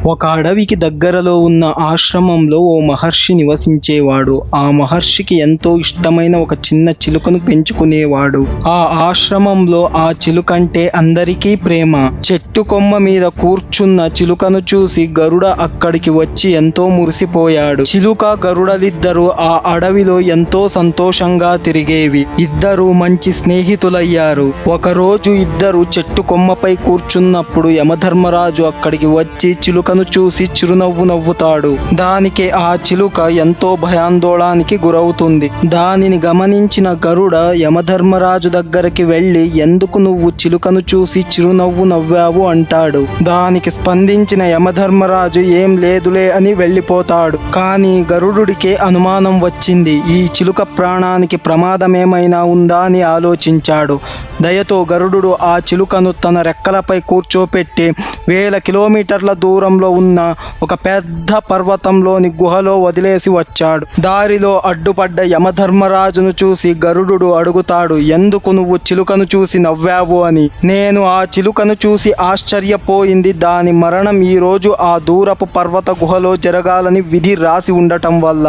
ఒక అడవికి దగ్గరలో ఉన్న ఆశ్రమంలో ఓ మహర్షి నివసించేవాడు. ఆ మహర్షికి ఎంతో ఇష్టమైన ఒక చిన్న చిలుకను పెంచుకునేవాడు. ఆ ఆశ్రమంలో ఆ చిలుకంటే అందరికీ ప్రేమ. చెట్టు కొమ్మ మీద కూర్చున్న చిలుకను చూసి గరుడ అక్కడికి వచ్చి ఎంతో మురిసిపోయాడు. చిలుక గరుడలిద్దరూ ఆ అడవిలో ఎంతో సంతోషంగా తిరిగేవి. ఇద్దరూ మంచి స్నేహితులయ్యారు. ఒకరోజు ఇద్దరు చెట్టు కొమ్మపై కూర్చున్నప్పుడు యమధర్మరాజు అక్కడికి వచ్చి చిలుకను చూసి చిరునవ్వు నవ్వుతాడు. దానికి ఆ చిలుక ఎంతో భయాందోళనకి గురవుతుంది. దానిని గమనించిన గరుడ యమధర్మరాజు దగ్గరికి వెళ్ళి, ఎందుకు నువ్వు చిలుకను చూసి చిరునవ్వు నవ్వావు అంటాడు. దానికి స్పందించిన యమధర్మరాజు ఏం లేదులే అని వెళ్ళిపోతాడు. కానీ గరుడుడికి అనుమానం వచ్చింది. ఈ చిలుక ప్రాణానికి ప్రమాదమేమైనా ఉందా అని ఆలోచించాడు. దయతో గరుడు ఆ చిలుకను తన రెక్కలపై కూర్చోపెట్టి 1000 కిలోమీటర్ల దూరంలో ఉన్న ఒక పెద్ద పర్వతంలోని గుహలో వదిలేసి వచ్చాడు. దారిలో అడ్డుపడ్డ యమధర్మరాజును చూసి గరుడు అడుగుతాడు, ఎందుకు నువ్వు చిలుకను చూసి నవ్వావు అని. నేను ఆ చిలుకను చూసి ఆశ్చర్యపోయింది. దాని మరణం ఈరోజు ఆ దూరపు పర్వత గుహలో జరగాలని విధి రాసి ఉండటం వల్ల.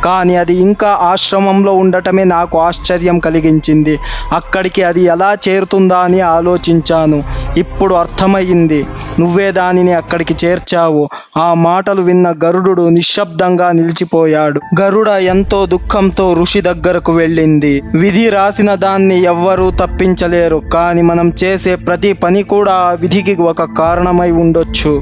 కానీ అది ఇంకా ఆశ్రమంలో ఉండటమే నాకు ఆశ్చర్యం కలిగించింది. అక్కడికి అది ఎలా చేరుతుందా అని ఆలోచించాను. ఇప్పుడు అర్థమయ్యింది, నువ్వే దానిని అక్కడికి చేర్చావు. ఆ మాటలు విన్న గరుడు నిశ్శబ్దంగా నిలిచిపోయాడు. గరుడ ఎంతో దుఃఖంతో ఋషి దగ్గరకు వెళ్ళింది. విధి రాసిన దాన్ని ఎవ్వరూ తప్పించలేరు. కానీ మనం చేసే ప్రతి పని కూడా విధికి ఒక కారణమై ఉండొచ్చు.